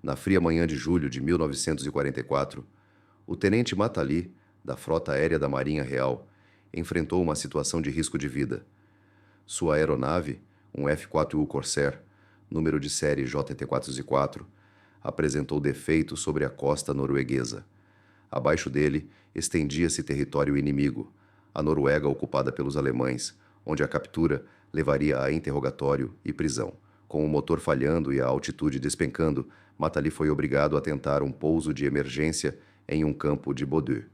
Na fria manhã de julho de 1944, o tenente Matali, da Frota Aérea da Marinha Real, enfrentou uma situação de risco de vida. Sua aeronave, um F-4U Corsair, número de série JT-404, apresentou defeito sobre a costa norueguesa. Abaixo dele, estendia-se território inimigo, a Noruega ocupada pelos alemães, onde a captura levaria a interrogatório e prisão. Com o motor falhando e a altitude despencando, Matali foi obrigado a tentar um pouso de emergência em um campo de Bodø.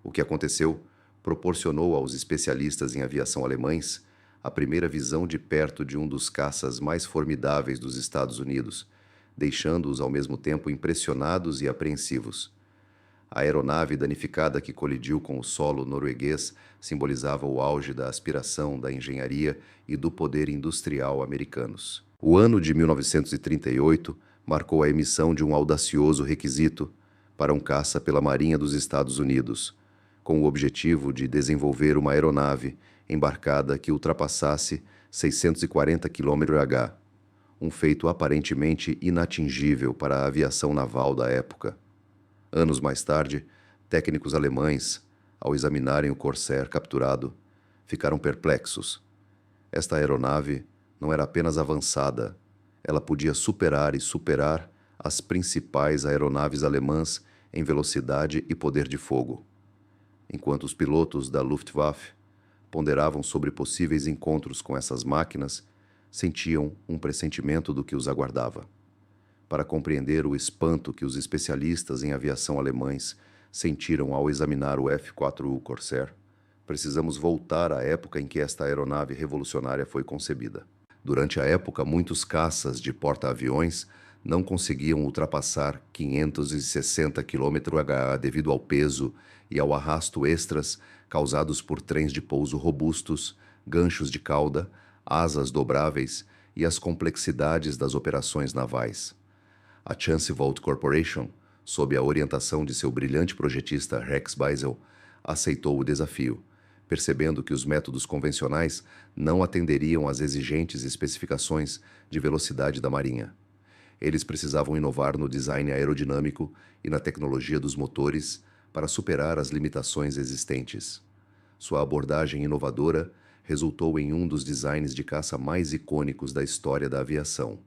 O que aconteceu proporcionou aos especialistas em aviação alemães a primeira visão de perto de um dos caças mais formidáveis dos Estados Unidos, deixando-os ao mesmo tempo impressionados e apreensivos. A aeronave danificada que colidiu com o solo norueguês simbolizava o auge da aspiração, da engenharia e do poder industrial americanos. O ano de 1938 marcou a emissão de um audacioso requisito para um caça pela Marinha dos Estados Unidos, com o objetivo de desenvolver uma aeronave embarcada que ultrapassasse 640 km/h, um feito aparentemente inatingível para a aviação naval da época. Anos mais tarde, técnicos alemães, ao examinarem o Corsair capturado, ficaram perplexos. Esta aeronave não era apenas avançada, ela podia superar as principais aeronaves alemãs em velocidade e poder de fogo. Enquanto os pilotos da Luftwaffe ponderavam sobre possíveis encontros com essas máquinas, sentiam um pressentimento do que os aguardava. Para compreender o espanto que os especialistas em aviação alemães sentiram ao examinar o F-4U Corsair, precisamos voltar à época em que esta aeronave revolucionária foi concebida. Durante a época, muitos caças de porta-aviões não conseguiam ultrapassar 560 km/h devido ao peso e ao arrasto extras causados por trens de pouso robustos, ganchos de cauda, asas dobráveis e as complexidades das operações navais. A Chancevolt Corporation, sob a orientação de seu brilhante projetista Rex Beisel, aceitou o desafio, percebendo que os métodos convencionais não atenderiam às exigentes especificações de velocidade da Marinha. Eles precisavam inovar no design aerodinâmico e na tecnologia dos motores para superar as limitações existentes. Sua abordagem inovadora resultou em um dos designs de caça mais icônicos da história da aviação: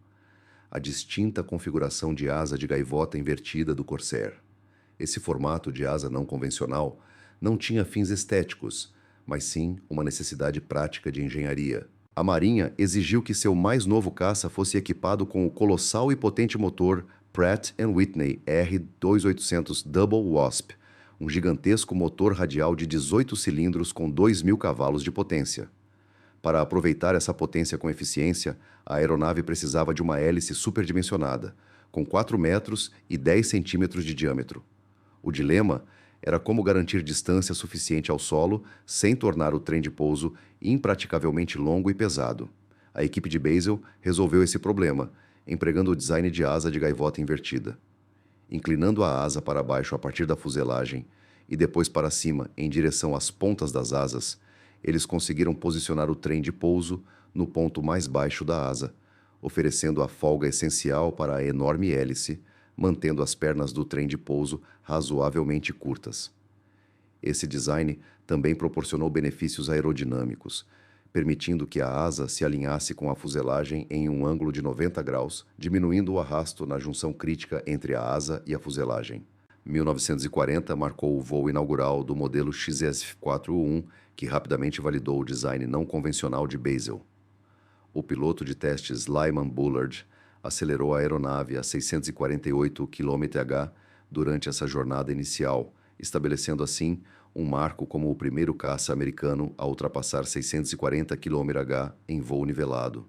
a distinta configuração de asa de gaivota invertida do Corsair. Esse formato de asa não convencional não tinha fins estéticos, mas sim uma necessidade prática de engenharia. A Marinha exigiu que seu mais novo caça fosse equipado com o colossal e potente motor Pratt & Whitney R2800 Double Wasp, um gigantesco motor radial de 18 cilindros com 2.000 cavalos de potência. Para aproveitar essa potência com eficiência, a aeronave precisava de uma hélice superdimensionada, com 4 metros e 10 centímetros de diâmetro. O dilema era como garantir distância suficiente ao solo sem tornar o trem de pouso impraticavelmente longo e pesado. A equipe de Beisel resolveu esse problema, empregando o design de asa de gaivota invertida. Inclinando a asa para baixo a partir da fuselagem e depois para cima em direção às pontas das asas, eles conseguiram posicionar o trem de pouso no ponto mais baixo da asa, oferecendo a folga essencial para a enorme hélice, mantendo as pernas do trem de pouso razoavelmente curtas. Esse design também proporcionou benefícios aerodinâmicos, permitindo que a asa se alinhasse com a fuselagem em um ângulo de 90 graus, diminuindo o arrasto na junção crítica entre a asa e a fuselagem. 1940 marcou o voo inaugural do modelo XS-4U, que rapidamente validou o design não convencional de Beisel. O piloto de testes Lyman Bullard acelerou a aeronave a 648 km/h durante essa jornada inicial, estabelecendo assim um marco como o primeiro caça americano a ultrapassar 640 km/h em voo nivelado.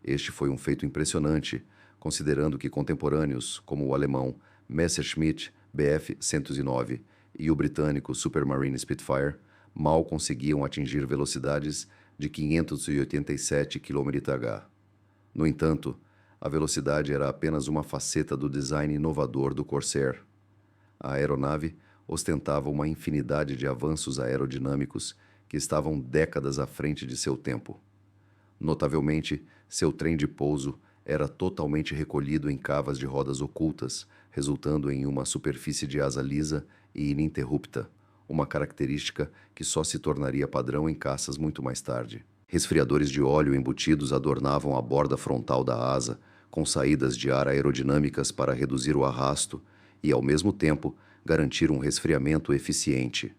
Este foi um feito impressionante, considerando que contemporâneos, como o alemão Messerschmitt Bf-109 e o britânico Supermarine Spitfire, mal conseguiam atingir velocidades de 587 km/h. No entanto, a velocidade era apenas uma faceta do design inovador do Corsair. A aeronave ostentava uma infinidade de avanços aerodinâmicos que estavam décadas à frente de seu tempo. Notavelmente, seu trem de pouso era totalmente recolhido em cavas de rodas ocultas, resultando em uma superfície de asa lisa e ininterrupta, uma característica que só se tornaria padrão em caças muito mais tarde. Resfriadores de óleo embutidos adornavam a borda frontal da asa, com saídas de ar aerodinâmicas para reduzir o arrasto e, ao mesmo tempo, garantir um resfriamento eficiente.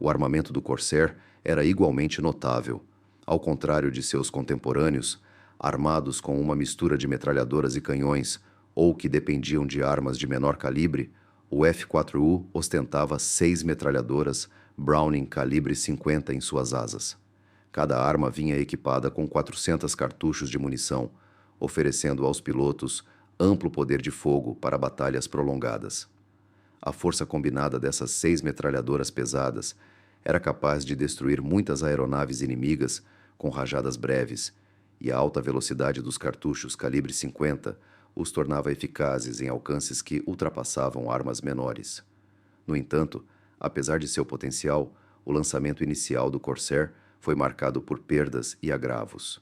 O armamento do Corsair era igualmente notável. Ao contrário de seus contemporâneos, armados com uma mistura de metralhadoras e canhões, ou que dependiam de armas de menor calibre, o F-4U ostentava 6 metralhadoras Browning calibre 50 em suas asas. Cada arma vinha equipada com 400 cartuchos de munição, oferecendo aos pilotos amplo poder de fogo para batalhas prolongadas. A força combinada dessas 6 metralhadoras pesadas era capaz de destruir muitas aeronaves inimigas com rajadas breves, e a alta velocidade dos cartuchos calibre 50 os tornava eficazes em alcances que ultrapassavam armas menores. No entanto, apesar de seu potencial, o lançamento inicial do Corsair foi marcado por perdas e agravos.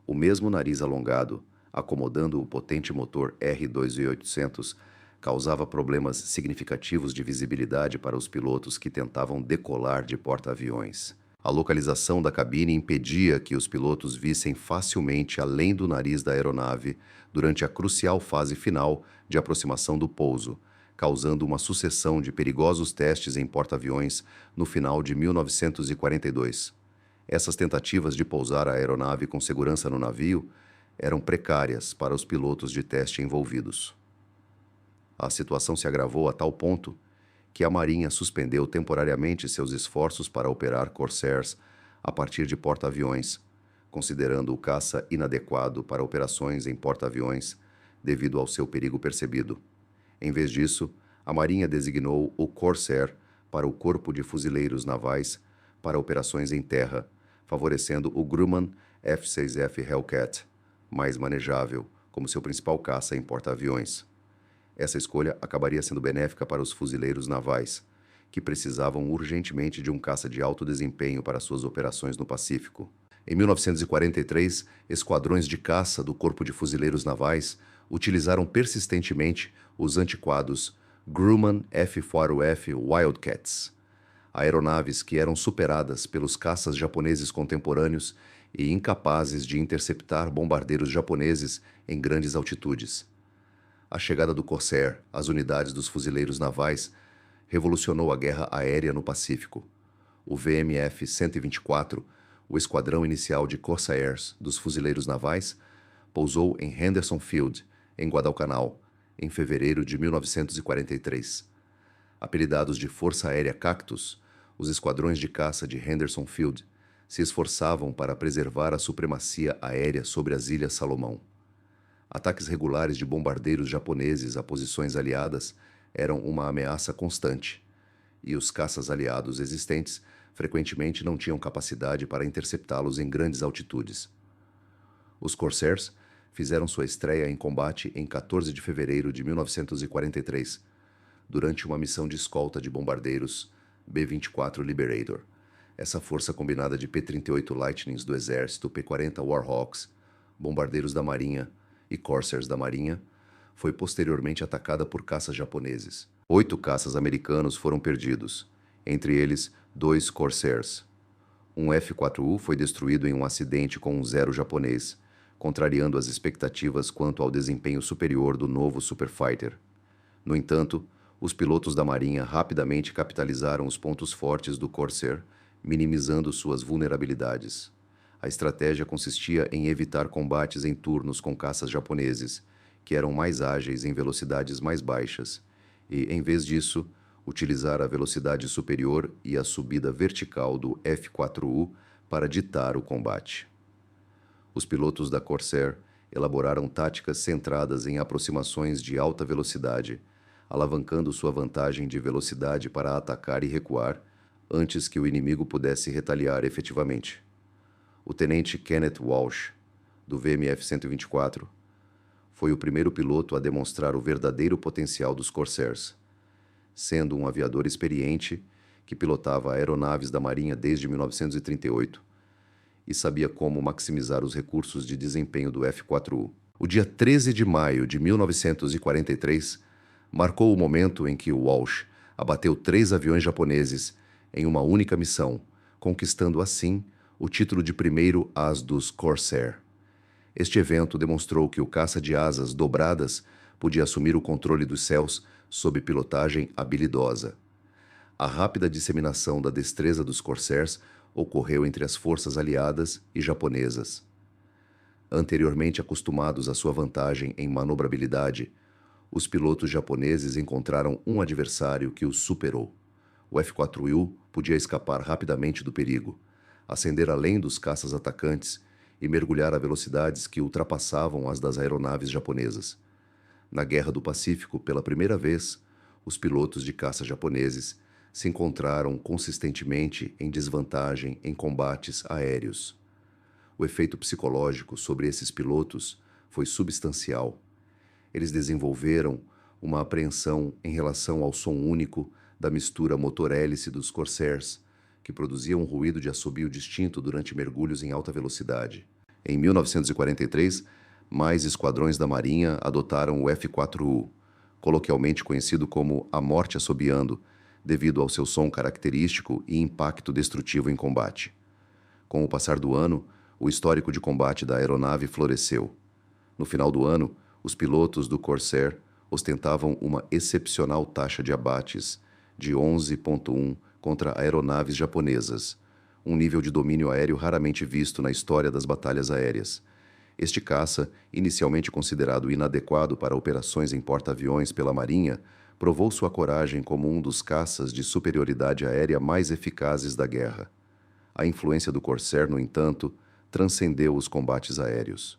O mesmo nariz alongado, acomodando o potente motor R2800, causava problemas significativos de visibilidade para os pilotos que tentavam decolar de porta-aviões. A localização da cabine impedia que os pilotos vissem facilmente além do nariz da aeronave durante a crucial fase final de aproximação do pouso, causando uma sucessão de perigosos testes em porta-aviões no final de 1942. Essas tentativas de pousar a aeronave com segurança no navio eram precárias para os pilotos de teste envolvidos. A situação se agravou a tal ponto que a Marinha suspendeu temporariamente seus esforços para operar Corsairs a partir de porta-aviões, considerando o caça inadequado para operações em porta-aviões devido ao seu perigo percebido. Em vez disso, a Marinha designou o Corsair para o Corpo de Fuzileiros Navais para operações em terra, favorecendo o Grumman F-6F Hellcat, mais manejável, como seu principal caça em porta-aviões. Essa escolha acabaria sendo benéfica para os fuzileiros navais, que precisavam urgentemente de um caça de alto desempenho para suas operações no Pacífico. Em 1943, esquadrões de caça do Corpo de Fuzileiros Navais utilizaram persistentemente os antiquados Grumman F-4F Wildcats, aeronaves que eram superadas pelos caças japoneses contemporâneos e incapazes de interceptar bombardeiros japoneses em grandes altitudes. A chegada do Corsair às unidades dos fuzileiros navais revolucionou a guerra aérea no Pacífico. O VMF-124, o esquadrão inicial de Corsairs dos fuzileiros navais, pousou em Henderson Field, em Guadalcanal, em fevereiro de 1943. Apelidados de Força Aérea Cactus, os esquadrões de caça de Henderson Field se esforçavam para preservar a supremacia aérea sobre as Ilhas Salomão. Ataques regulares de bombardeiros japoneses a posições aliadas eram uma ameaça constante, e os caças aliados existentes frequentemente não tinham capacidade para interceptá-los em grandes altitudes. Os Corsairs fizeram sua estreia em combate em 14 de fevereiro de 1943, durante uma missão de escolta de bombardeiros B-24 Liberator. Essa força combinada de P-38 Lightnings do Exército, P-40 Warhawks, bombardeiros da Marinha e Corsairs da Marinha, foi posteriormente atacada por caças japoneses. 8 caças americanos foram perdidos, entre eles 2 Corsairs. Um F-4U foi destruído em um acidente com um Zero japonês, contrariando as expectativas quanto ao desempenho superior do novo Superfighter. No entanto, os pilotos da Marinha rapidamente capitalizaram os pontos fortes do Corsair, minimizando suas vulnerabilidades. A estratégia consistia em evitar combates em turnos com caças japoneses, que eram mais ágeis em velocidades mais baixas, e, em vez disso, utilizar a velocidade superior e a subida vertical do F-4U para ditar o combate. Os pilotos da Corsair elaboraram táticas centradas em aproximações de alta velocidade, alavancando sua vantagem de velocidade para atacar e recuar antes que o inimigo pudesse retaliar efetivamente. O tenente Kenneth Walsh, do VMF-124, foi o primeiro piloto a demonstrar o verdadeiro potencial dos Corsairs, sendo um aviador experiente que pilotava aeronaves da Marinha desde 1938 e sabia como maximizar os recursos de desempenho do F-4U. O dia 13 de maio de 1943 marcou o momento em que Walsh abateu 3 aviões japoneses em uma única missão, conquistando assim o título de primeiro as dos Corsair. Este evento demonstrou que o caça de asas dobradas podia assumir o controle dos céus sob pilotagem habilidosa. A rápida disseminação da destreza dos Corsairs ocorreu entre as forças aliadas e japonesas. Anteriormente acostumados à sua vantagem em manobrabilidade, os pilotos japoneses encontraram um adversário que os superou. O F-4U podia escapar rapidamente do perigo, ascender além dos caças atacantes e mergulhar a velocidades que ultrapassavam as das aeronaves japonesas. Na Guerra do Pacífico, pela primeira vez, os pilotos de caça japoneses se encontraram consistentemente em desvantagem em combates aéreos. O efeito psicológico sobre esses pilotos foi substancial. Eles desenvolveram uma apreensão em relação ao som único da mistura motor-hélice dos Corsairs, que produzia um ruído de assobio distinto durante mergulhos em alta velocidade. Em 1943, mais esquadrões da Marinha adotaram o F-4U, coloquialmente conhecido como a morte assobiando, devido ao seu som característico e impacto destrutivo em combate. Com o passar do ano, o histórico de combate da aeronave floresceu. No final do ano, os pilotos do Corsair ostentavam uma excepcional taxa de abates de 11,1 contra aeronaves japonesas, um nível de domínio aéreo raramente visto na história das batalhas aéreas. Este caça, inicialmente considerado inadequado para operações em porta-aviões pela Marinha, provou sua coragem como um dos caças de superioridade aérea mais eficazes da guerra. A influência do Corsair, no entanto, transcendeu os combates aéreos.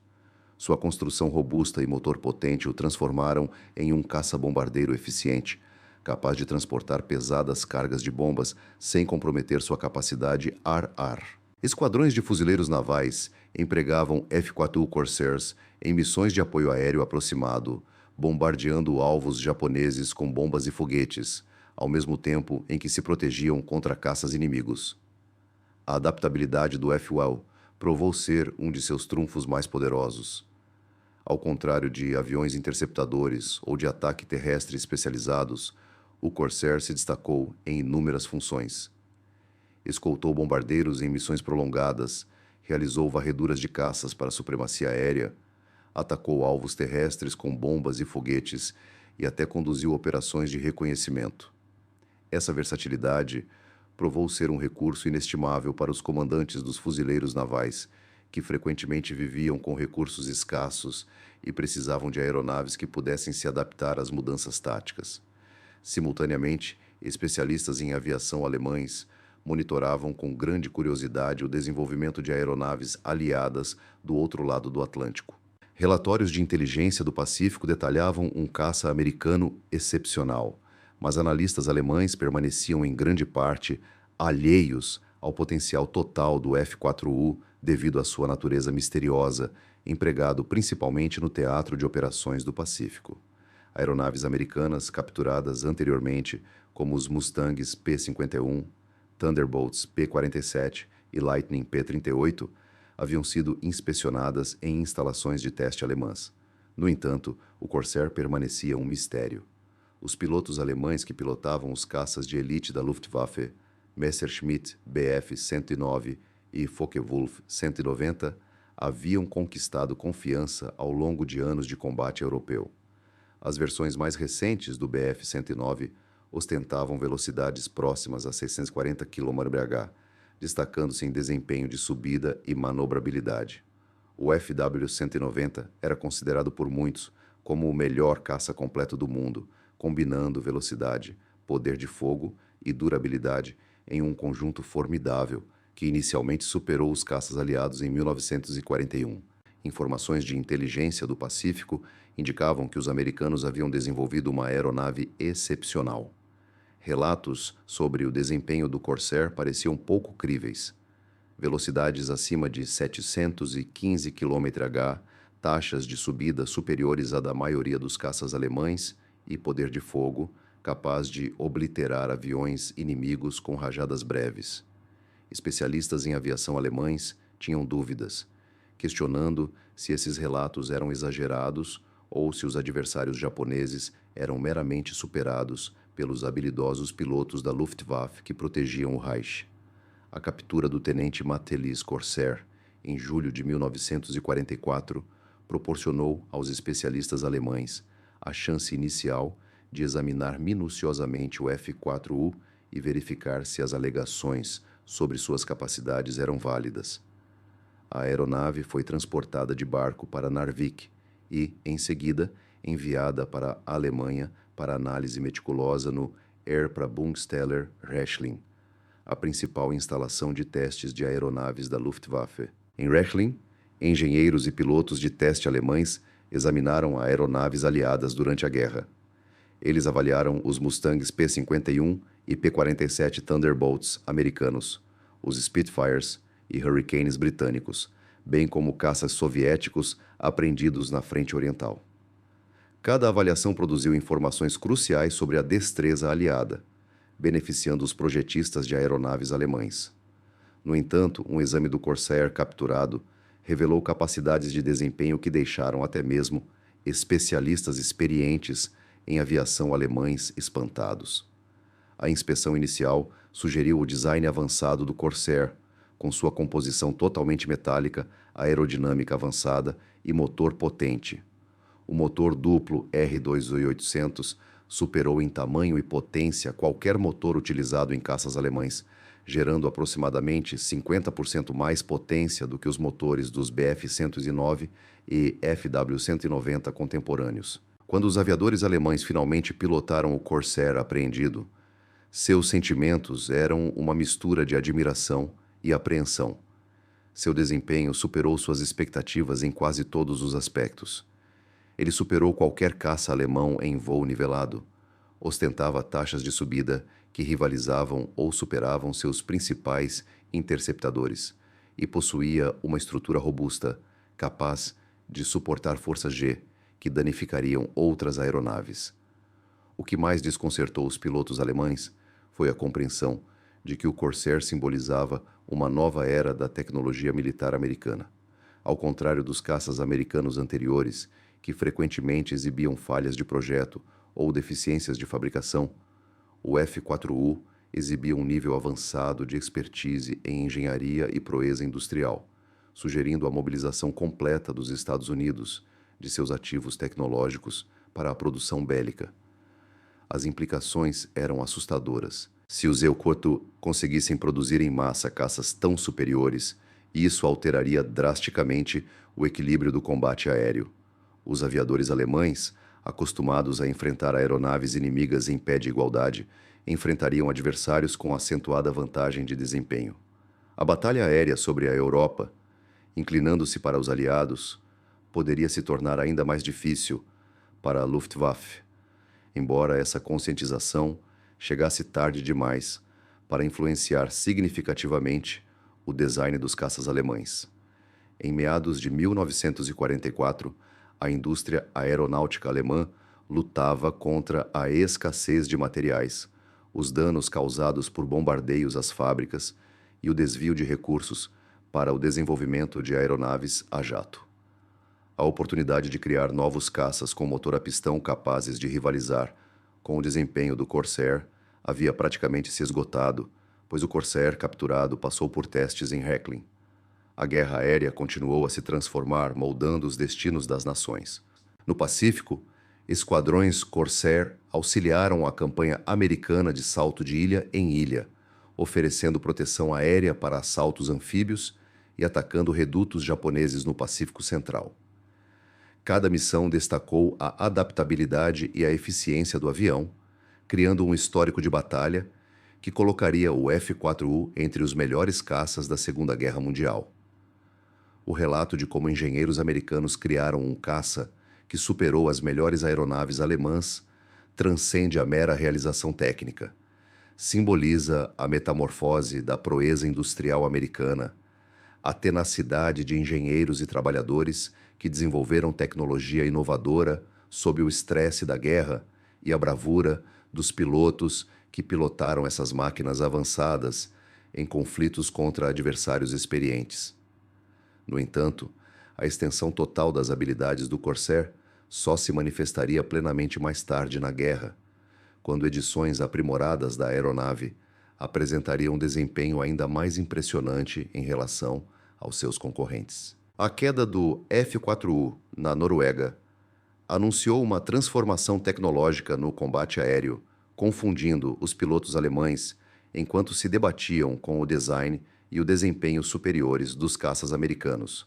Sua construção robusta e motor potente o transformaram em um caça-bombardeiro eficiente, capaz de transportar pesadas cargas de bombas sem comprometer sua capacidade ar-ar. Esquadrões de fuzileiros navais empregavam F-4U Corsairs em missões de apoio aéreo aproximado, bombardeando alvos japoneses com bombas e foguetes, ao mesmo tempo em que se protegiam contra caças inimigos. A adaptabilidade do F-1 provou ser um de seus trunfos mais poderosos. Ao contrário de aviões interceptadores ou de ataque terrestre especializados, o Corsair se destacou em inúmeras funções. Escoltou bombardeiros em missões prolongadas, realizou varreduras de caças para a supremacia aérea, atacou alvos terrestres com bombas e foguetes e até conduziu operações de reconhecimento. Essa versatilidade provou ser um recurso inestimável para os comandantes dos fuzileiros navais, que frequentemente viviam com recursos escassos e precisavam de aeronaves que pudessem se adaptar às mudanças táticas. Simultaneamente, especialistas em aviação alemães monitoravam com grande curiosidade o desenvolvimento de aeronaves aliadas do outro lado do Atlântico. Relatórios de inteligência do Pacífico detalhavam um caça americano excepcional, mas analistas alemães permaneciam em grande parte alheios ao potencial total do F-4U devido à sua natureza misteriosa, empregado principalmente no teatro de operações do Pacífico. Aeronaves americanas capturadas anteriormente, como os Mustangs P-51, Thunderbolts P-47 e Lightning P-38, haviam sido inspecionadas em instalações de teste alemãs. No entanto, o Corsair permanecia um mistério. Os pilotos alemães que pilotavam os caças de elite da Luftwaffe, Messerschmitt Bf-109 e Focke-Wulf 190, haviam conquistado confiança ao longo de anos de combate europeu. As versões mais recentes do Bf-109 ostentavam velocidades próximas a 640 km/h, destacando-se em desempenho de subida e manobrabilidade. O FW-190 era considerado por muitos como o melhor caça completo do mundo, combinando velocidade, poder de fogo e durabilidade em um conjunto formidável que inicialmente superou os caças aliados em 1941. Informações de inteligência do Pacífico indicavam que os americanos haviam desenvolvido uma aeronave excepcional. Relatos sobre o desempenho do Corsair pareciam pouco críveis. Velocidades acima de 715 km/h, taxas de subida superiores à da maioria dos caças alemães e poder de fogo capaz de obliterar aviões inimigos com rajadas breves. Especialistas em aviação alemães tinham dúvidas. questionando se esses relatos eram exagerados ou se os adversários japoneses eram meramente superados pelos habilidosos pilotos da Luftwaffe que protegiam o Reich. A captura do tenente Matelis Corsair, em julho de 1944, proporcionou aos especialistas alemães a chance inicial de examinar minuciosamente o F-4U e verificar se as alegações sobre suas capacidades eram válidas. A aeronave foi transportada de barco para Narvik e, em seguida, enviada para a Alemanha para análise meticulosa no Airprobungssteller Rechlin, a principal instalação de testes de aeronaves da Luftwaffe. Em Rechlin, engenheiros e pilotos de teste alemães examinaram aeronaves aliadas durante a guerra. Eles avaliaram os Mustangs P-51 e P-47 Thunderbolts americanos, os Spitfires e Hurricanes britânicos, bem como caças soviéticos apreendidos na frente oriental. Cada avaliação produziu informações cruciais sobre a destreza aliada, beneficiando os projetistas de aeronaves alemães. No entanto, um exame do Corsair capturado revelou capacidades de desempenho que deixaram até mesmo especialistas experientes em aviação alemães espantados. A inspeção inicial sugeriu o design avançado do Corsair, com sua composição totalmente metálica, aerodinâmica avançada e motor potente. O motor duplo R2800 superou em tamanho e potência qualquer motor utilizado em caças alemães, gerando aproximadamente 50% mais potência do que os motores dos Bf-109 e FW-190 contemporâneos. Quando os aviadores alemães finalmente pilotaram o Corsair apreendido, seus sentimentos eram uma mistura de admiração e apreensão. Seu desempenho superou suas expectativas em quase todos os aspectos. Ele superou qualquer caça alemão em voo nivelado, ostentava taxas de subida que rivalizavam ou superavam seus principais interceptadores e possuía uma estrutura robusta, capaz de suportar forças G que danificariam outras aeronaves. O que mais desconcertou os pilotos alemães foi a compreensão de que o Corsair simbolizava uma nova era da tecnologia militar americana. Ao contrário dos caças americanos anteriores, que frequentemente exibiam falhas de projeto ou deficiências de fabricação, o F-4U exibia um nível avançado de expertise em engenharia e proeza industrial, sugerindo a mobilização completa dos Estados Unidos de seus ativos tecnológicos para a produção bélica. As implicações eram assustadoras. Se os U-4U conseguissem produzir em massa caças tão superiores, isso alteraria drasticamente o equilíbrio do combate aéreo. Os aviadores alemães, acostumados a enfrentar aeronaves inimigas em pé de igualdade, enfrentariam adversários com acentuada vantagem de desempenho. A batalha aérea sobre a Europa, inclinando-se para os aliados, poderia se tornar ainda mais difícil para a Luftwaffe, embora essa conscientização chegasse tarde demais para influenciar significativamente o design dos caças alemães. Em meados de 1944, a indústria aeronáutica alemã lutava contra a escassez de materiais, os danos causados por bombardeios às fábricas e o desvio de recursos para o desenvolvimento de aeronaves a jato. A oportunidade de criar novos caças com motor a pistão capazes de rivalizar com o desempenho do Corsair havia praticamente se esgotado, pois o Corsair capturado passou por testes em Rechlin. A guerra aérea continuou a se transformar, moldando os destinos das nações. No Pacífico, esquadrões Corsair auxiliaram a campanha americana de salto de ilha em ilha, oferecendo proteção aérea para assaltos anfíbios e atacando redutos japoneses no Pacífico Central. Cada missão destacou a adaptabilidade e a eficiência do avião, criando um histórico de batalha que colocaria o F-4U entre os melhores caças da Segunda Guerra Mundial. O relato de como engenheiros americanos criaram um caça que superou as melhores aeronaves alemãs transcende a mera realização técnica. Simboliza a metamorfose da proeza industrial americana, a tenacidade de engenheiros e trabalhadores que desenvolveram tecnologia inovadora sob o estresse da guerra e a bravura dos pilotos que pilotaram essas máquinas avançadas em conflitos contra adversários experientes. No entanto, A extensão total das habilidades do Corsair só se manifestaria plenamente mais tarde na guerra, quando edições aprimoradas da aeronave apresentariam um desempenho ainda mais impressionante em relação aos seus concorrentes. A queda do F-4U na Noruega anunciou uma transformação tecnológica no combate aéreo, confundindo os pilotos alemães enquanto se debatiam com o design e o desempenho superiores dos caças americanos.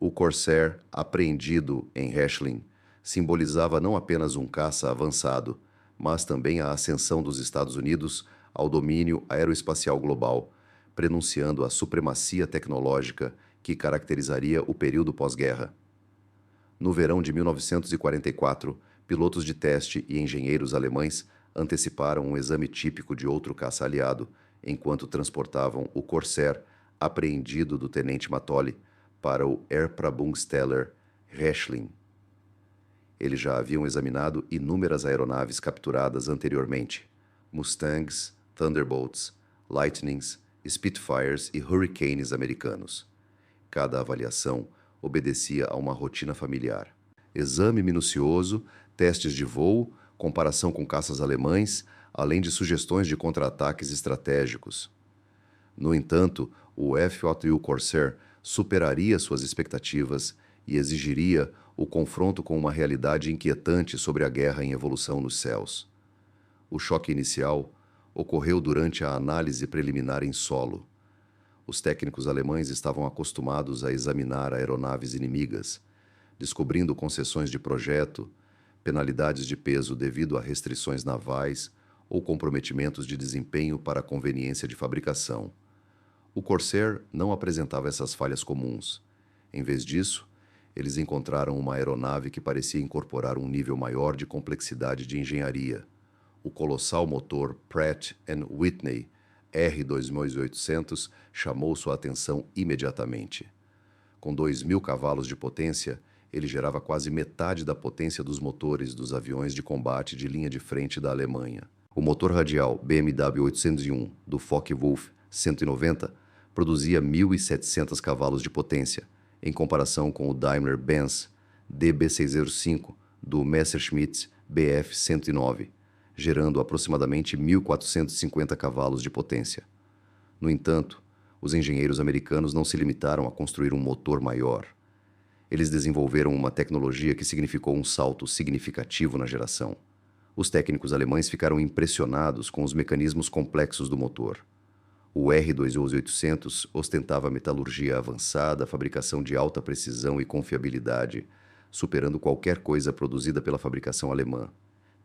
O Corsair, apreendido em Hechlin, simbolizava não apenas um caça avançado, mas também a ascensão dos Estados Unidos ao domínio aeroespacial global, prenunciando a supremacia tecnológica que caracterizaria o período pós-guerra. No verão de 1944, pilotos de teste e engenheiros alemães anteciparam um exame típico de outro caça aliado, enquanto transportavam o Corsair, apreendido do tenente Matoli, para o Airprabungsteller Hechlin. Eles já haviam examinado inúmeras aeronaves capturadas anteriormente: Mustangs, Thunderbolts, Lightnings, Spitfires e Hurricanes americanos. Cada avaliação obedecia a uma rotina familiar. Exame minucioso, testes de voo, comparação com caças alemães, além de sugestões de contra-ataques estratégicos. No entanto, o F-4U Corsair superaria suas expectativas e exigiria o confronto com uma realidade inquietante sobre a guerra em evolução nos céus. O choque inicial ocorreu durante a análise preliminar em solo. Os técnicos alemães estavam acostumados a examinar aeronaves inimigas, descobrindo concessões de projeto, penalidades de peso devido a restrições navais ou comprometimentos de desempenho para a conveniência de fabricação. O Corsair não apresentava essas falhas comuns. Em vez disso, eles encontraram uma aeronave que parecia incorporar um nível maior de complexidade de engenharia. O colossal motor Pratt & Whitney R2800 chamou sua atenção imediatamente. Com 2.000 cavalos de potência, ele gerava quase metade da potência dos motores dos aviões de combate de linha de frente da Alemanha. O motor radial BMW 801 do Focke-Wulf 190 produzia 1.700 cavalos de potência, em comparação com o Daimler-Benz DB605 do Messerschmitt Bf 109, gerando aproximadamente 1.450 cavalos de potência. No entanto, os engenheiros americanos não se limitaram a construir um motor maior. Eles desenvolveram uma tecnologia que significou um salto significativo na geração. Os técnicos alemães ficaram impressionados com os mecanismos complexos do motor. O R2800 ostentava metalurgia avançada, fabricação de alta precisão e confiabilidade, superando qualquer coisa produzida pela fabricação alemã.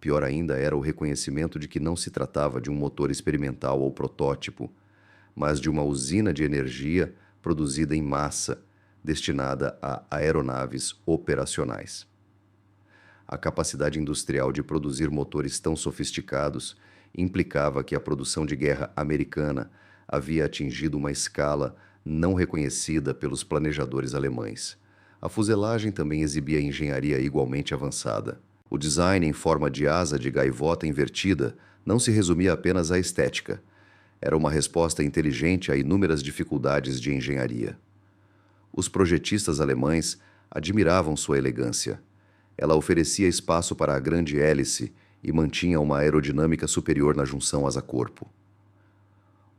Pior ainda era o reconhecimento de que não se tratava de um motor experimental ou protótipo, mas de uma usina de energia produzida em massa, destinada a aeronaves operacionais. A capacidade industrial de produzir motores tão sofisticados implicava que a produção de guerra americana havia atingido uma escala não reconhecida pelos planejadores alemães. A fuselagem também exibia engenharia igualmente avançada. O design em forma de asa de gaivota invertida não se resumia apenas à estética. Era uma resposta inteligente a inúmeras dificuldades de engenharia. Os projetistas alemães admiravam sua elegância. Ela oferecia espaço para a grande hélice e mantinha uma aerodinâmica superior na junção asa-corpo.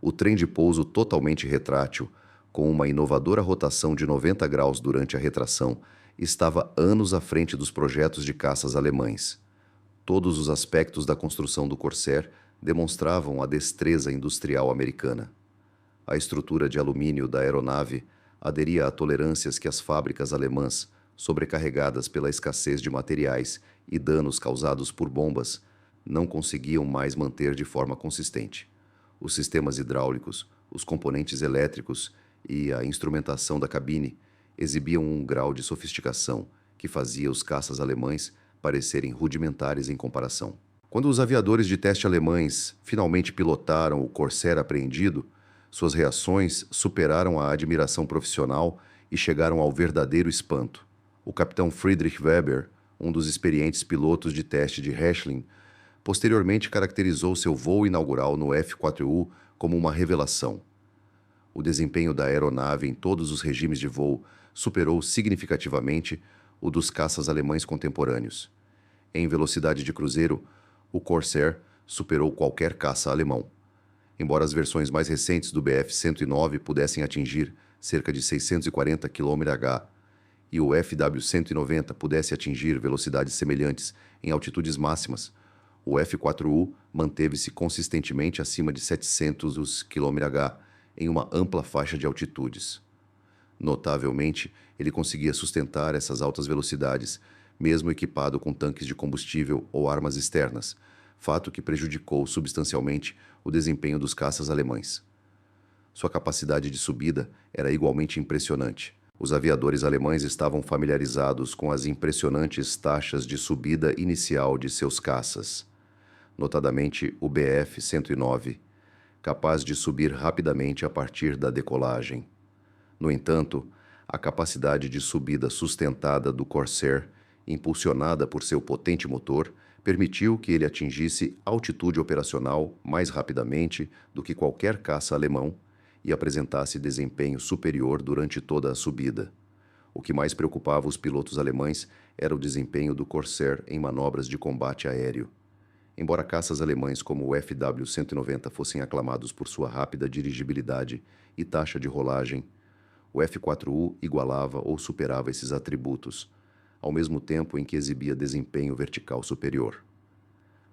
O trem de pouso totalmente retrátil, com uma inovadora rotação de 90 graus durante a retração, estava anos à frente dos projetos de caças alemães. Todos os aspectos da construção do Corsair demonstravam a destreza industrial americana. A estrutura de alumínio da aeronave aderia a tolerâncias que as fábricas alemãs, sobrecarregadas pela escassez de materiais e danos causados por bombas, não conseguiam mais manter de forma consistente. Os sistemas hidráulicos, os componentes elétricos e a instrumentação da cabine exibiam um grau de sofisticação que fazia os caças alemães parecerem rudimentares em comparação. Quando os aviadores de teste alemães finalmente pilotaram o Corsair apreendido, suas reações superaram a admiração profissional e chegaram ao verdadeiro espanto. O capitão Friedrich Weber, um dos experientes pilotos de teste de Hechlin, posteriormente caracterizou seu voo inaugural no F-4U como uma revelação. O desempenho da aeronave em todos os regimes de voo superou significativamente o dos caças alemães contemporâneos. Em velocidade de cruzeiro, o Corsair superou qualquer caça alemão. Embora as versões mais recentes do Bf-109 pudessem atingir cerca de 640 km/h e o FW-190 pudesse atingir velocidades semelhantes em altitudes máximas, o F-4U manteve-se consistentemente acima de 700 km/h em uma ampla faixa de altitudes. Notavelmente, ele conseguia sustentar essas altas velocidades, mesmo equipado com tanques de combustível ou armas externas, fato que prejudicou substancialmente o desempenho dos caças alemães. Sua capacidade de subida era igualmente impressionante. Os aviadores alemães estavam familiarizados com as impressionantes taxas de subida inicial de seus caças, notadamente o Bf-109, capaz de subir rapidamente a partir da decolagem. No entanto, a capacidade de subida sustentada do Corsair, impulsionada por seu potente motor, permitiu que ele atingisse altitude operacional mais rapidamente do que qualquer caça alemão e apresentasse desempenho superior durante toda a subida. O que mais preocupava os pilotos alemães era o desempenho do Corsair em manobras de combate aéreo. Embora caças alemães como o FW-190 fossem aclamados por sua rápida dirigibilidade e taxa de rolagem, o F-4U igualava ou superava esses atributos, ao mesmo tempo em que exibia desempenho vertical superior.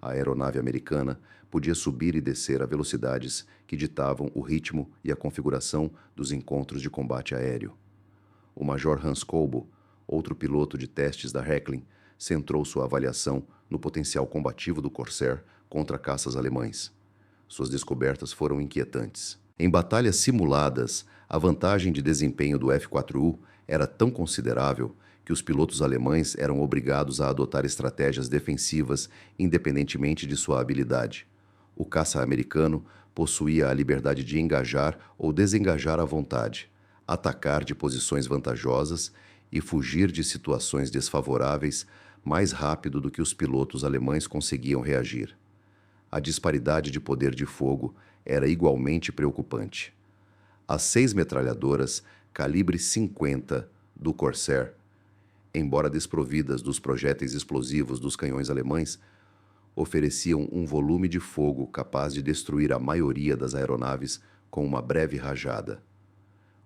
A aeronave americana podia subir e descer a velocidades que ditavam o ritmo e a configuração dos encontros de combate aéreo. O Major Hans Kolbo, outro piloto de testes da Heckling, centrou sua avaliação no potencial combativo do Corsair contra caças alemães. Suas descobertas foram inquietantes. Em batalhas simuladas, a vantagem de desempenho do F-4U era tão considerável que os pilotos alemães eram obrigados a adotar estratégias defensivas independentemente de sua habilidade. O caça americano possuía a liberdade de engajar ou desengajar à vontade, atacar de posições vantajosas e fugir de situações desfavoráveis mais rápido do que os pilotos alemães conseguiam reagir. A disparidade de poder de fogo era igualmente preocupante. As 6 metralhadoras calibre 50 do Corsair, embora desprovidas dos projéteis explosivos dos canhões alemães, ofereciam um volume de fogo capaz de destruir a maioria das aeronaves com uma breve rajada.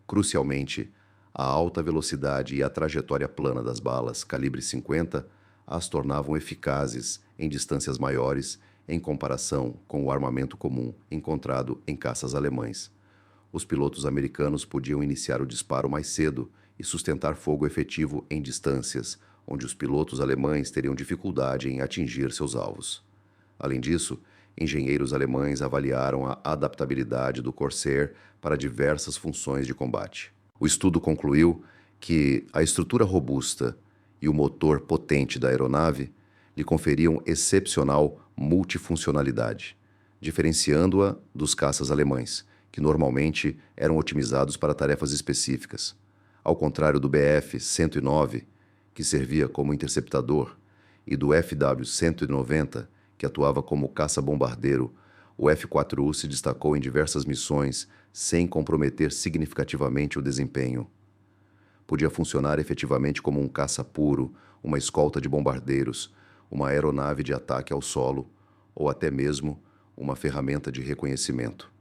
Crucialmente, a alta velocidade e a trajetória plana das balas calibre 50 as tornavam eficazes em distâncias maiores em comparação com o armamento comum encontrado em caças alemães. Os pilotos americanos podiam iniciar o disparo mais cedo e sustentar fogo efetivo em distâncias, onde os pilotos alemães teriam dificuldade em atingir seus alvos. Além disso, engenheiros alemães avaliaram a adaptabilidade do Corsair para diversas funções de combate. O estudo concluiu que a estrutura robusta e o motor potente da aeronave lhe conferiam excepcional multifuncionalidade, diferenciando-a dos caças alemães, que normalmente eram otimizados para tarefas específicas. Ao contrário do Bf-109, que servia como interceptador, e do FW-190, que atuava como caça-bombardeiro, o F-4U se destacou em diversas missões sem comprometer significativamente o desempenho. Podia funcionar efetivamente como um caça puro, uma escolta de bombardeiros, uma aeronave de ataque ao solo ou até mesmo uma ferramenta de reconhecimento.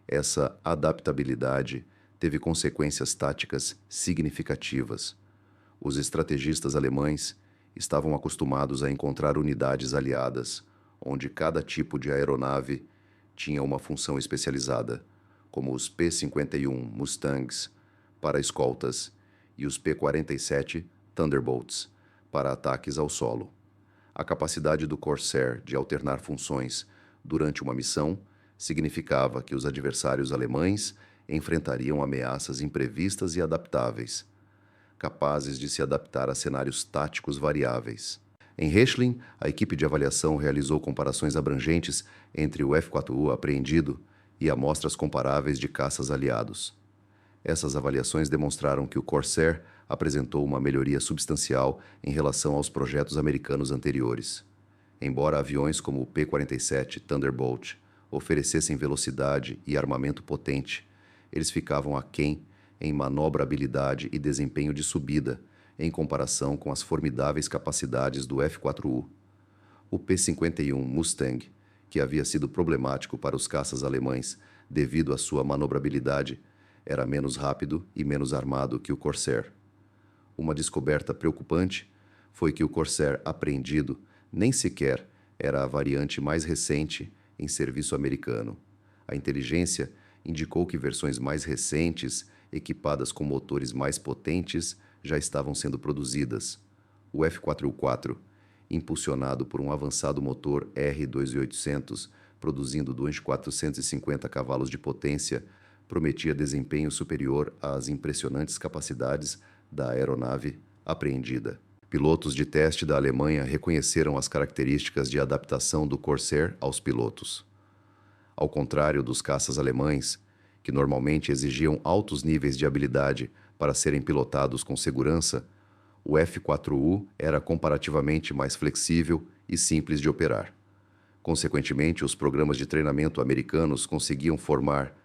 Essa adaptabilidade teve consequências táticas significativas. Os estrategistas alemães estavam acostumados a encontrar unidades aliadas, onde cada tipo de aeronave tinha uma função especializada, como os P-51 Mustangs para escoltas e os P-47 Thunderbolts para ataques ao solo. A capacidade do Corsair de alternar funções durante uma missão significava que os adversários alemães enfrentariam ameaças imprevistas e adaptáveis, capazes de se adaptar a cenários táticos variáveis. Em Heschling, a equipe de avaliação realizou comparações abrangentes entre o F-4U apreendido e amostras comparáveis de caças aliados. Essas avaliações demonstraram que o Corsair apresentou uma melhoria substancial em relação aos projetos americanos anteriores. Embora aviões como o P-47 Thunderbolt oferecessem velocidade e armamento potente, eles ficavam aquém em manobrabilidade e desempenho de subida, em comparação com as formidáveis capacidades do F-4U. O P-51 Mustang, que havia sido problemático para os caças alemães devido à sua manobrabilidade, era menos rápido e menos armado que o Corsair. Uma descoberta preocupante foi que o Corsair apreendido nem sequer era a variante mais recente em serviço americano. A inteligência indicou que versões mais recentes, equipadas com motores mais potentes, já estavam sendo produzidas. O F-4U-4, impulsionado por um avançado motor R2800, produzindo 2.450 cavalos de potência, prometia desempenho superior às impressionantes capacidades da aeronave apreendida. Pilotos de teste da Alemanha reconheceram as características de adaptação do Corsair aos pilotos. Ao contrário dos caças alemães, que normalmente exigiam altos níveis de habilidade para serem pilotados com segurança, o F-4U era comparativamente mais flexível e simples de operar. Consequentemente, os programas de treinamento americanos conseguiam formar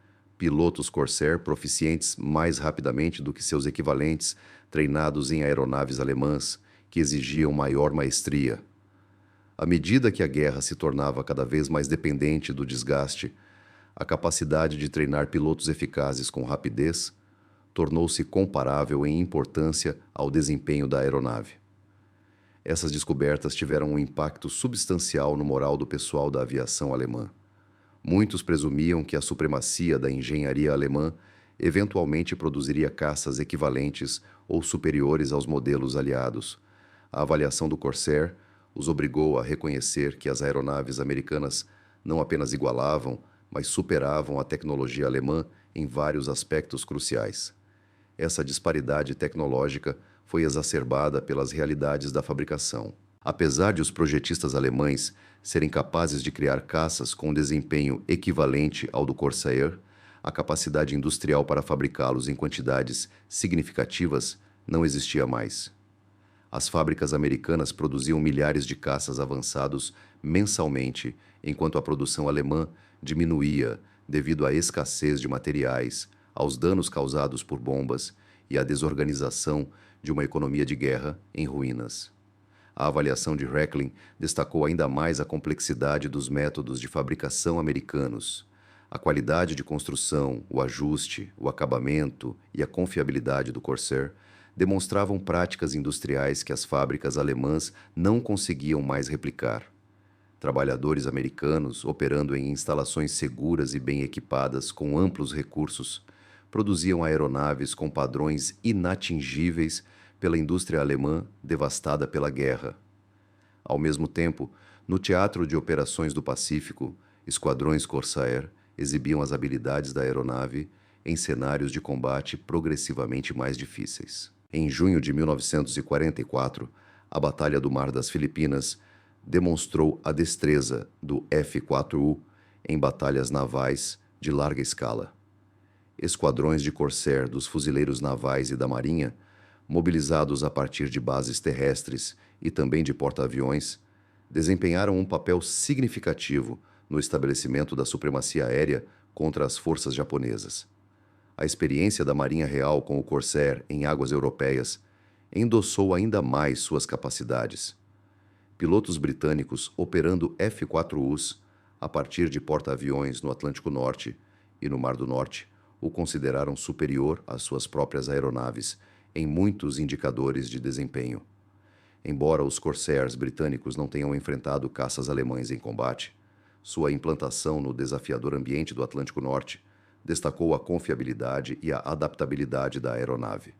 pilotos Corsair proficientes mais rapidamente do que seus equivalentes treinados em aeronaves alemãs, que exigiam maior maestria. À medida que a guerra se tornava cada vez mais dependente do desgaste, a capacidade de treinar pilotos eficazes com rapidez tornou-se comparável em importância ao desempenho da aeronave. Essas descobertas tiveram um impacto substancial no moral do pessoal da aviação alemã. Muitos presumiam que a supremacia da engenharia alemã eventualmente produziria caças equivalentes ou superiores aos modelos aliados. A avaliação do Corsair os obrigou a reconhecer que as aeronaves americanas não apenas igualavam, mas superavam a tecnologia alemã em vários aspectos cruciais. Essa disparidade tecnológica foi exacerbada pelas realidades da fabricação. Apesar de os projetistas alemães serem capazes de criar caças com desempenho equivalente ao do Corsair, a capacidade industrial para fabricá-los em quantidades significativas não existia mais. As fábricas americanas produziam milhares de caças avançados mensalmente, enquanto a produção alemã diminuía devido à escassez de materiais, aos danos causados por bombas e à desorganização de uma economia de guerra em ruínas. A avaliação de Rechlin destacou ainda mais a complexidade dos métodos de fabricação americanos. A qualidade de construção, o ajuste, o acabamento e a confiabilidade do Corsair demonstravam práticas industriais que as fábricas alemãs não conseguiam mais replicar. Trabalhadores americanos, operando em instalações seguras e bem equipadas com amplos recursos, produziam aeronaves com padrões inatingíveis pela indústria alemã devastada pela guerra. Ao mesmo tempo, no Teatro de Operações do Pacífico, esquadrões Corsair exibiam as habilidades da aeronave em cenários de combate progressivamente mais difíceis. Em junho de 1944, a Batalha do Mar das Filipinas demonstrou a destreza do F-4U em batalhas navais de larga escala. Esquadrões de Corsair dos fuzileiros navais e da Marinha, mobilizados a partir de bases terrestres e também de porta-aviões, desempenharam um papel significativo no estabelecimento da supremacia aérea contra as forças japonesas. A experiência da Marinha Real com o Corsair em águas europeias endossou ainda mais suas capacidades. Pilotos britânicos operando F-4Us a partir de porta-aviões no Atlântico Norte e no Mar do Norte o consideraram superior às suas próprias aeronaves em muitos indicadores de desempenho. Embora os Corsairs britânicos não tenham enfrentado caças alemães em combate, sua implantação no desafiador ambiente do Atlântico Norte destacou a confiabilidade e a adaptabilidade da aeronave.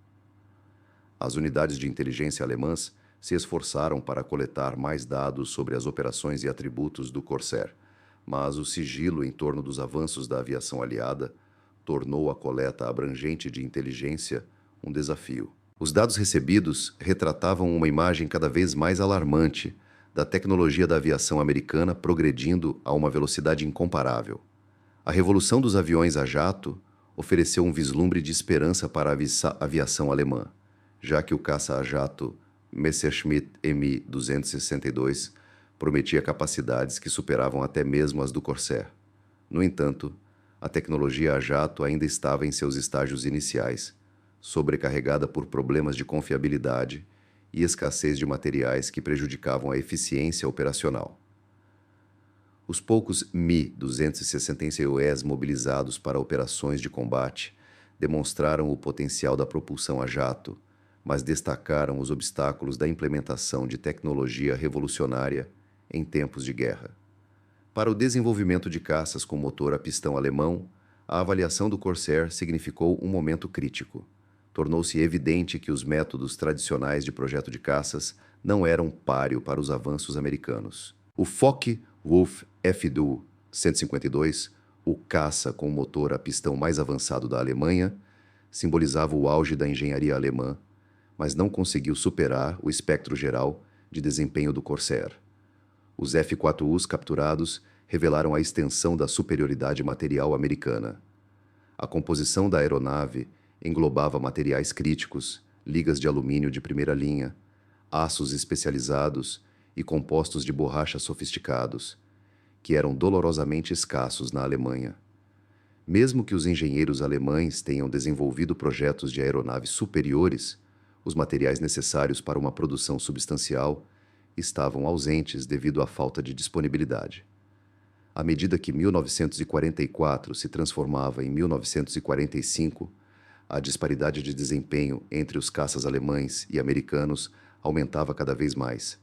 As unidades de inteligência alemãs se esforçaram para coletar mais dados sobre as operações e atributos do Corsair, mas o sigilo em torno dos avanços da aviação aliada tornou a coleta abrangente de inteligência um desafio. Os dados recebidos retratavam uma imagem cada vez mais alarmante da tecnologia da aviação americana progredindo a uma velocidade incomparável. A revolução dos aviões a jato ofereceu um vislumbre de esperança para a aviação alemã, já que o caça a jato Messerschmitt Mi-262 prometia capacidades que superavam até mesmo as do Corsair. No entanto, a tecnologia a jato ainda estava em seus estágios iniciais sobrecarregada por problemas de confiabilidade e escassez de materiais que prejudicavam a eficiência operacional. Os poucos Mi-266Es mobilizados para operações de combate demonstraram o potencial da propulsão a jato, mas destacaram os obstáculos da implementação de tecnologia revolucionária em tempos de guerra. Para o desenvolvimento de caças com motor a pistão alemão, a avaliação do Corsair significou um momento crítico. Tornou-se evidente que os métodos tradicionais de projeto de caças não eram páreo para os avanços americanos. O Focke-Wulf F-Duo 152, o caça com motor a pistão mais avançado da Alemanha, simbolizava o auge da engenharia alemã, mas não conseguiu superar o espectro geral de desempenho do Corsair. Os F-4Us capturados revelaram a extensão da superioridade material americana. A composição da aeronave englobava materiais críticos, ligas de alumínio de primeira linha, aços especializados e compostos de borracha sofisticados, que eram dolorosamente escassos na Alemanha. Mesmo que os engenheiros alemães tenham desenvolvido projetos de aeronaves superiores, os materiais necessários para uma produção substancial estavam ausentes devido à falta de disponibilidade. À medida que 1944 se transformava em 1945, a disparidade de desempenho entre os caças alemães e americanos aumentava cada vez mais.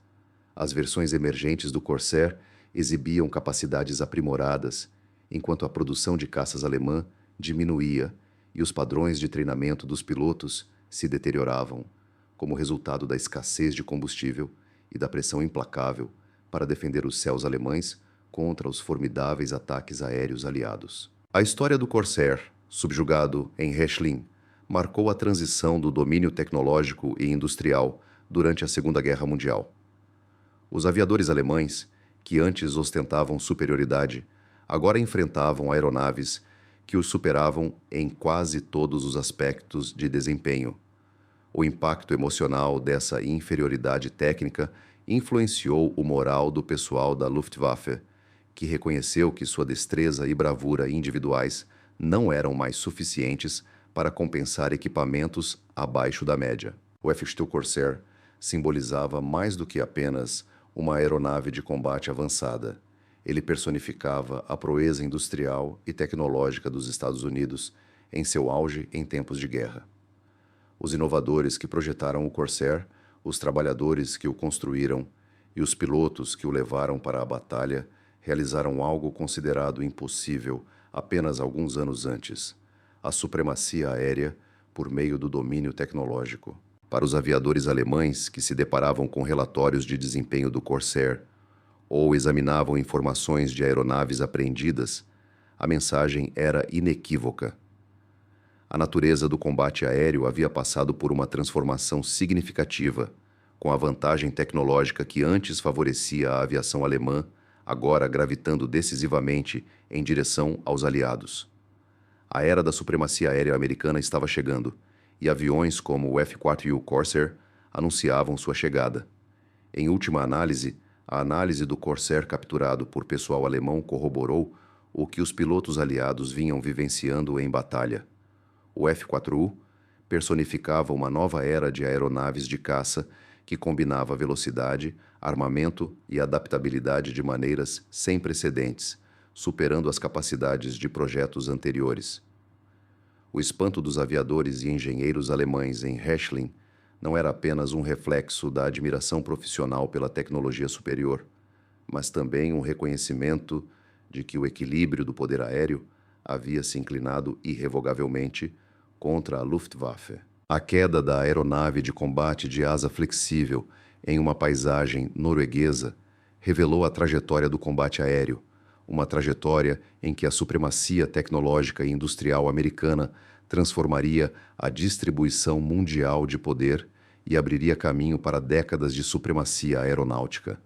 As versões emergentes do Corsair exibiam capacidades aprimoradas, enquanto a produção de caças alemã diminuía e os padrões de treinamento dos pilotos se deterioravam, como resultado da escassez de combustível e da pressão implacável para defender os céus alemães contra os formidáveis ataques aéreos aliados. A história do Corsair, subjugado em Rechlin, marcou a transição do domínio tecnológico e industrial durante a Segunda Guerra Mundial. Os aviadores alemães, que antes ostentavam superioridade, agora enfrentavam aeronaves que os superavam em quase todos os aspectos de desempenho. O impacto emocional dessa inferioridade técnica influenciou o moral do pessoal da Luftwaffe, que reconheceu que sua destreza e bravura individuais não eram mais suficientes para compensar equipamentos abaixo da média. O F-Steel Corsair simbolizava mais do que apenas uma aeronave de combate avançada. Ele personificava a proeza industrial e tecnológica dos Estados Unidos em seu auge em tempos de guerra. Os inovadores que projetaram o Corsair, os trabalhadores que o construíram e os pilotos que o levaram para a batalha realizaram algo considerado impossível apenas alguns anos antes: a supremacia aérea por meio do domínio tecnológico. Para os aviadores alemães que se deparavam com relatórios de desempenho do Corsair ou examinavam informações de aeronaves apreendidas, a mensagem era inequívoca. A natureza do combate aéreo havia passado por uma transformação significativa, com a vantagem tecnológica que antes favorecia a aviação alemã, agora gravitando decisivamente em direção aos aliados. A era da supremacia aérea americana estava chegando, e aviões como o F-4U Corsair anunciavam sua chegada. Em última análise, a análise do Corsair capturado por pessoal alemão corroborou o que os pilotos aliados vinham vivenciando em batalha. O F-4U personificava uma nova era de aeronaves de caça que combinava velocidade, armamento e adaptabilidade de maneiras sem precedentes, superando as capacidades de projetos anteriores. O espanto dos aviadores e engenheiros alemães em Rechlin não era apenas um reflexo da admiração profissional pela tecnologia superior, mas também um reconhecimento de que o equilíbrio do poder aéreo havia se inclinado irrevogavelmente contra a Luftwaffe. A queda da aeronave de combate de asa flexível em uma paisagem norueguesa revelou a trajetória do combate aéreo, uma trajetória em que a supremacia tecnológica e industrial americana transformaria a distribuição mundial de poder e abriria caminho para décadas de supremacia aeronáutica.